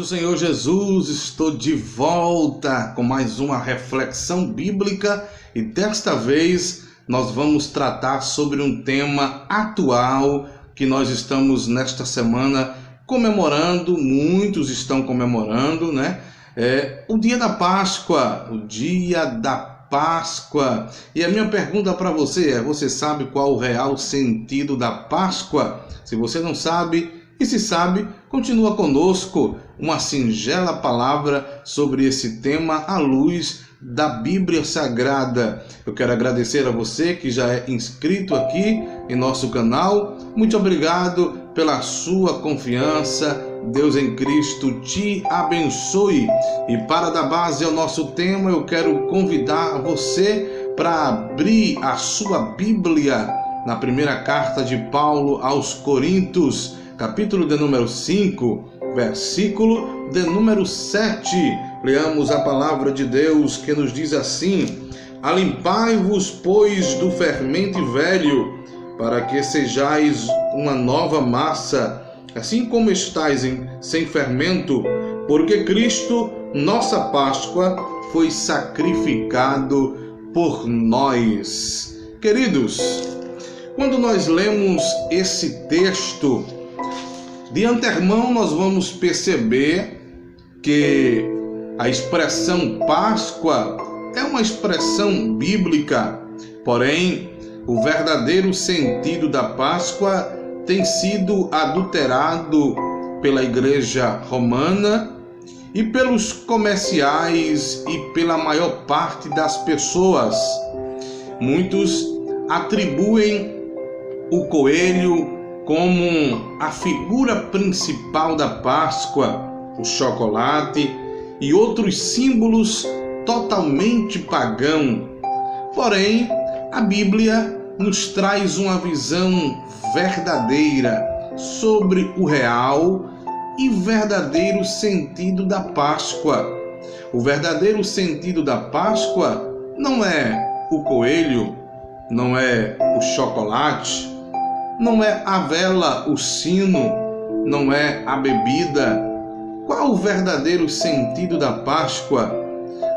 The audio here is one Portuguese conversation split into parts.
Senhor Jesus, estou de volta com mais uma reflexão bíblica e desta vez nós vamos tratar sobre um tema atual que nós estamos nesta semana comemorando, muitos estão comemorando, né? O dia da Páscoa, o dia da Páscoa. E a minha pergunta para você é: você sabe qual o real sentido da Páscoa? Se você não sabe, e se sabe, continua conosco uma singela palavra sobre esse tema à luz da Bíblia Sagrada. Eu quero agradecer a você que já é inscrito aqui em nosso canal. Muito obrigado pela sua confiança. Deus em Cristo te abençoe. E para dar base ao nosso tema, eu quero convidar você para abrir a sua Bíblia na primeira carta de Paulo aos Coríntios, capítulo de número 5, versículo de número 7. Leamos a palavra de Deus que nos diz assim: alimpai-vos, pois, do fermento velho, para que sejais uma nova massa, assim como estáis sem fermento, porque Cristo, nossa Páscoa, foi sacrificado por nós. Queridos, quando nós lemos esse texto, de antemão nós vamos perceber que a expressão Páscoa é uma expressão bíblica, porém o verdadeiro sentido da Páscoa tem sido adulterado pela Igreja Romana e pelos comerciais e pela maior parte das pessoas. Muitos atribuem o coelho como a figura principal da Páscoa, o chocolate e outros símbolos totalmente pagãos. Porém, a Bíblia nos traz uma visão verdadeira sobre o real e verdadeiro sentido da Páscoa. O verdadeiro sentido da Páscoa não é o coelho, não é o chocolate, não é a vela, o sino, não é a bebida. Qual o verdadeiro sentido da Páscoa?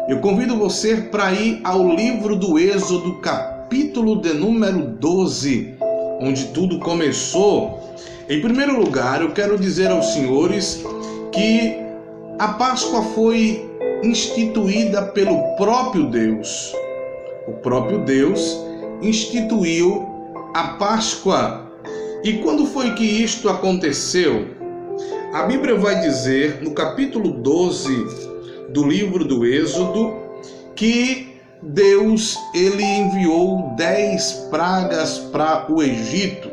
Eu convido você para ir ao livro do Êxodo, capítulo de número 12, onde tudo começou. Em primeiro lugar, eu quero dizer aos senhores que a Páscoa foi instituída pelo próprio Deus. O próprio Deus instituiu a Páscoa. E quando foi que isto aconteceu? A Bíblia vai dizer, no capítulo 12 do livro do Êxodo, que Deus ele enviou 10 pragas para o Egito,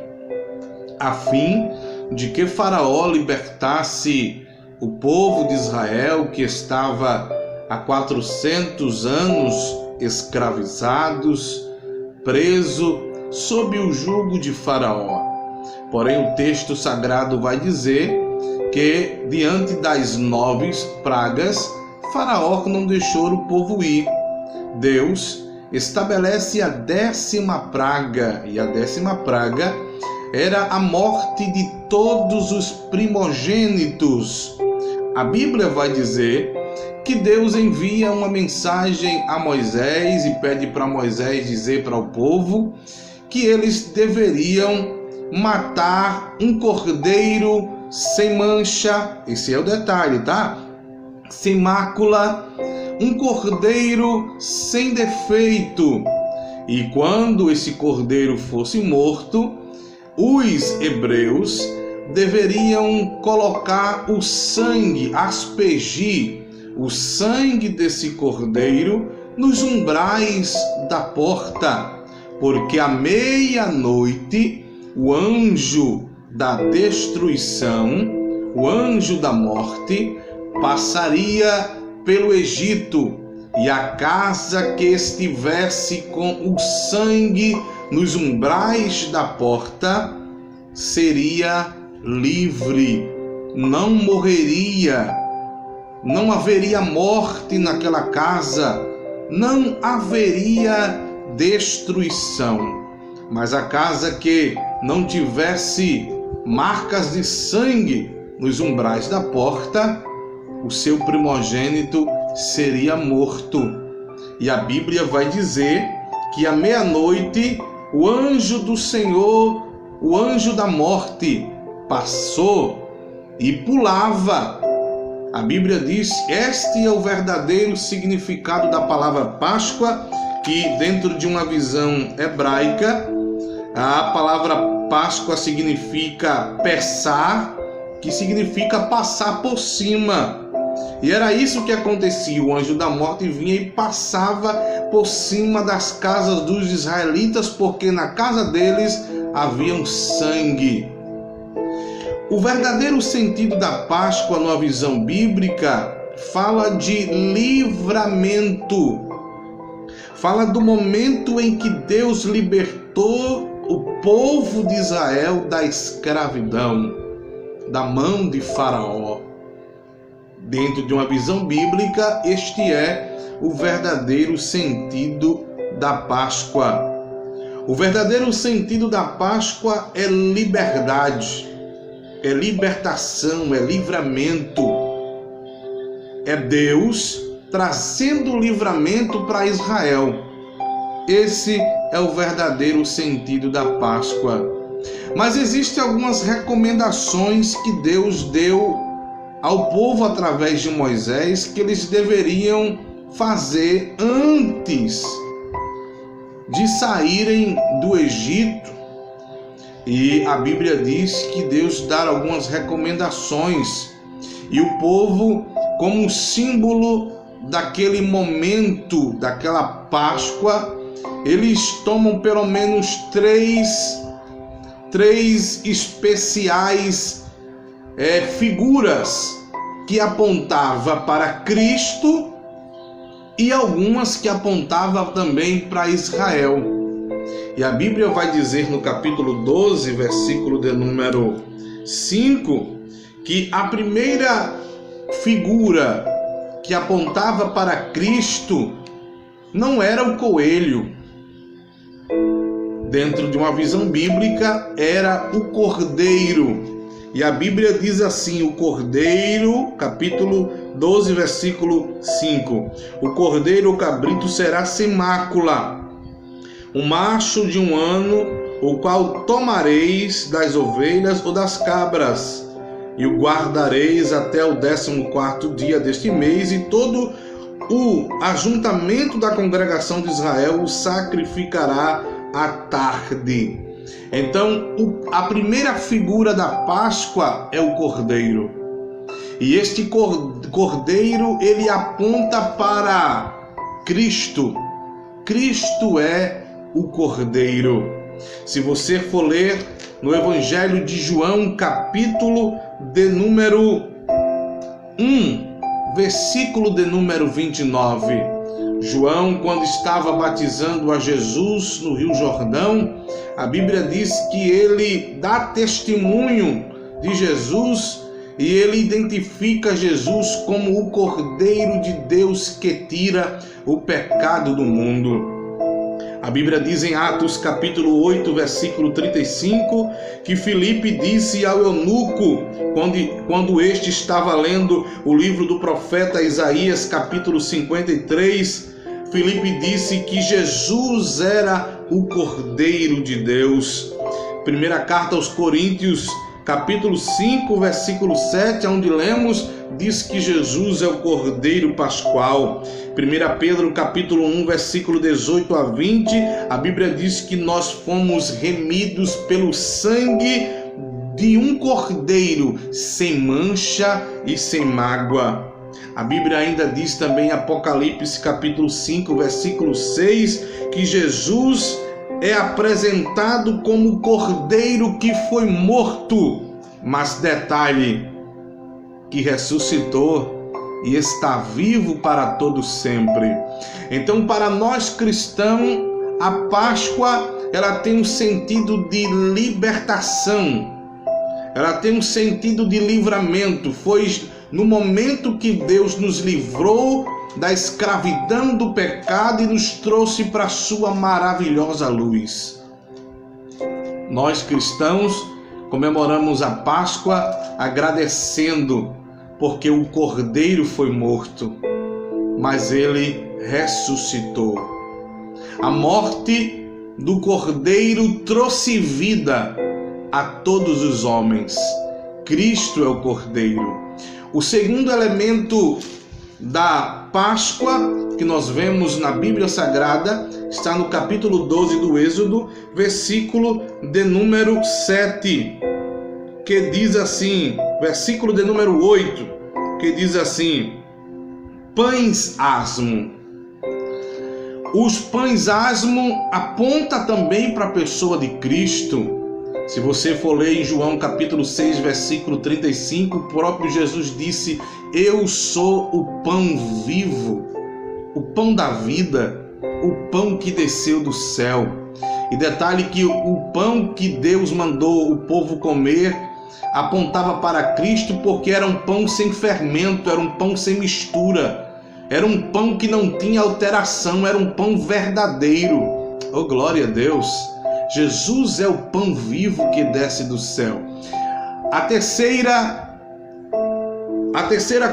a fim de que Faraó libertasse o povo de Israel, que estava há 400 anos escravizados, preso sob o jugo de Faraó. Porém, o texto sagrado vai dizer que, diante das 9 pragas, Faraó não deixou o povo ir. Deus estabelece a 10ª praga, e a 10ª praga era a morte de todos os primogênitos. A Bíblia vai dizer que Deus envia uma mensagem a Moisés e pede para Moisés dizer para o povo que eles deveriam matar um cordeiro sem mancha. Esse é o detalhe, tá? Sem mácula, um cordeiro sem defeito. E quando esse cordeiro fosse morto, os hebreus deveriam colocar o sangue, aspergir o sangue desse cordeiro nos umbrais da porta, porque à meia-noite o anjo da destruição, o anjo da morte, passaria pelo Egito, e a casa que estivesse com o sangue nos umbrais da porta seria livre, não morreria, não haveria morte naquela casa, não haveria destruição. Mas a casa que não tivesse marcas de sangue nos umbrais da porta o seu primogênito seria morto. E a Bíblia vai dizer que à meia-noite o anjo do Senhor, o anjo da morte, passou e pulava. A Bíblia diz: este é o verdadeiro significado da palavra Páscoa, que dentro de uma visão hebraica, a palavra Páscoa significa pessar, que significa passar por cima. E era isso que acontecia, o anjo da morte vinha e passava por cima das casas dos israelitas, porque na casa deles havia um sangue. O verdadeiro sentido da Páscoa, numa visão bíblica, fala de livramento. Fala do momento em que Deus libertou o povo de Israel da escravidão, da mão de Faraó. Dentro de uma visão bíblica, este é o verdadeiro sentido da Páscoa. O verdadeiro sentido da Páscoa é liberdade, é libertação, é livramento. É Deus trazendo livramento para Israel. Esse é o verdadeiro sentido da Páscoa. Mas existem algumas recomendações que Deus deu ao povo através de Moisés, que eles deveriam fazer antes de saírem do Egito. E a Bíblia diz que Deus dá algumas recomendações, e o povo, como um símbolo daquele momento, daquela Páscoa, eles tomam pelo menos três especiais figuras que apontava para Cristo e algumas que apontavam também para Israel. E a Bíblia vai dizer no capítulo 12, versículo de número 5, que a primeira figura que apontava para Cristo não era o coelho. Dentro de uma visão bíblica, era o cordeiro. E a Bíblia diz assim, o cordeiro, capítulo 12, versículo 5. O cordeiro ou cabrito será sem mácula, um macho de 1 ano, o qual tomareis das ovelhas ou das cabras, e o guardareis até o 14º dia deste mês, e todo o ajuntamento da congregação de Israel o sacrificará à tarde. Então, a primeira figura da Páscoa é o cordeiro. E este cordeiro, ele aponta para Cristo. Cristo é o cordeiro. Se você for ler no Evangelho de João, capítulo de número 1, versículo de número 29. João, quando estava batizando a Jesus no Rio Jordão, a Bíblia diz que ele dá testemunho de Jesus e ele identifica Jesus como o Cordeiro de Deus que tira o pecado do mundo. A Bíblia diz em Atos capítulo 8, versículo 35, que Filipe disse ao eunuco, quando este estava lendo o livro do profeta Isaías, capítulo 53, Filipe disse que Jesus era o Cordeiro de Deus. Primeira carta aos Coríntios, capítulo 5, versículo 7, onde lemos, diz que Jesus é o Cordeiro Pascual. 1 Pedro, capítulo 1, versículo 18 a 20, a Bíblia diz que nós fomos remidos pelo sangue de um cordeiro, sem mancha e sem mágoa. A Bíblia ainda diz também em Apocalipse, capítulo 5, versículo 6, que Jesus é apresentado como o cordeiro que foi morto, mas detalhe, que ressuscitou e está vivo para todo sempre. Então, para nós cristãos, a Páscoa, ela tem um sentido de libertação, ela tem um sentido de livramento. Foi no momento que Deus nos livrou da escravidão do pecado e nos trouxe para a sua maravilhosa luz. Nós cristãos comemoramos a Páscoa agradecendo porque o cordeiro foi morto, mas ele ressuscitou. A morte do cordeiro trouxe vida a todos os homens. Cristo é o cordeiro. O segundo elemento da Páscoa que nós vemos na Bíblia Sagrada está no capítulo 12 do Êxodo, versículo de número 7, que diz assim, versículo de número 8, que diz assim: pães asmo. Os pães asmo aponta também para a pessoa de Cristo. Se você for ler em João capítulo 6, versículo 35, o próprio Jesus disse: eu sou o pão vivo, o pão da vida, o pão que desceu do céu. E detalhe que o pão que Deus mandou o povo comer apontava para Cristo, porque era um pão sem fermento, era um pão sem mistura, era um pão que não tinha alteração, era um pão verdadeiro. Oh, glória a Deus! Jesus é o pão vivo que desce do céu. A terceira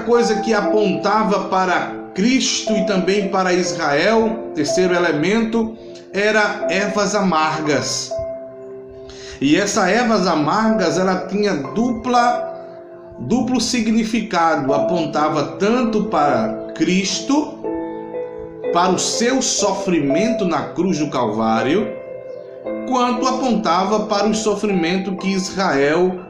coisa que apontava para Cristo e também para Israel, terceiro elemento, era ervas amargas. E essas ervas amargas, ela tinha duplo significado, apontava tanto para Cristo, para o seu sofrimento na cruz do Calvário, quanto apontava para o sofrimento que Israel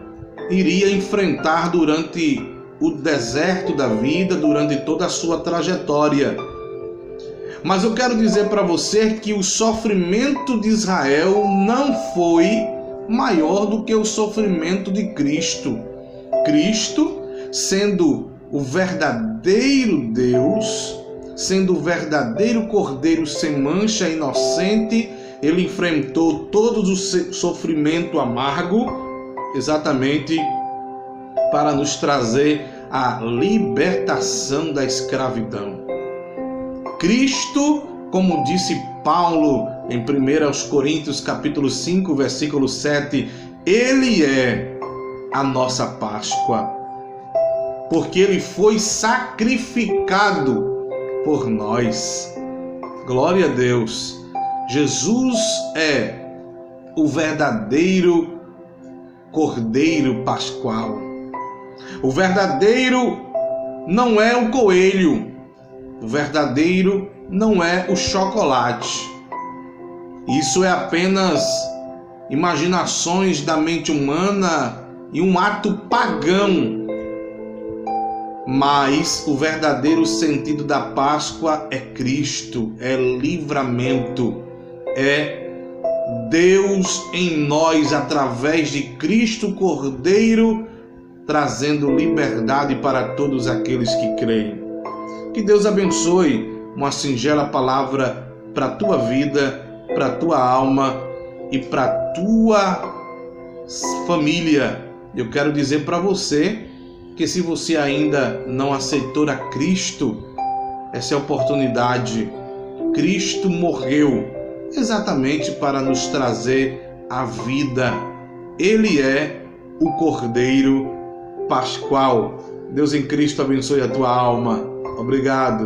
iria enfrentar durante o deserto da vida, durante toda a sua trajetória. Mas eu quero dizer para você que o sofrimento de Israel não foi maior do que o sofrimento de Cristo. Cristo, sendo o verdadeiro Deus, sendo o verdadeiro Cordeiro sem mancha, inocente, ele enfrentou todo o sofrimento amargo, exatamente para nos trazer a libertação da escravidão. Cristo, como disse Paulo em 1 Coríntios capítulo 5, versículo 7, ele é a nossa Páscoa, porque ele foi sacrificado por nós. Glória a Deus! Jesus é o verdadeiro Cordeiro Pascual. O verdadeiro não é o coelho, o verdadeiro não é o chocolate. Isso é apenas imaginações da mente humana e um ato pagão. Mas o verdadeiro sentido da Páscoa é Cristo, é livramento, é Deus em nós através de Cristo Cordeiro, trazendo liberdade para todos aqueles que creem. Que Deus abençoe uma singela palavra para a tua vida, para a tua alma e para a tua família. Eu quero dizer para você que se você ainda não aceitou a Cristo, essa é a oportunidade. Cristo morreu exatamente para nos trazer a vida. Ele é o Cordeiro Pascual. Deus em Cristo abençoe a tua alma. Obrigado.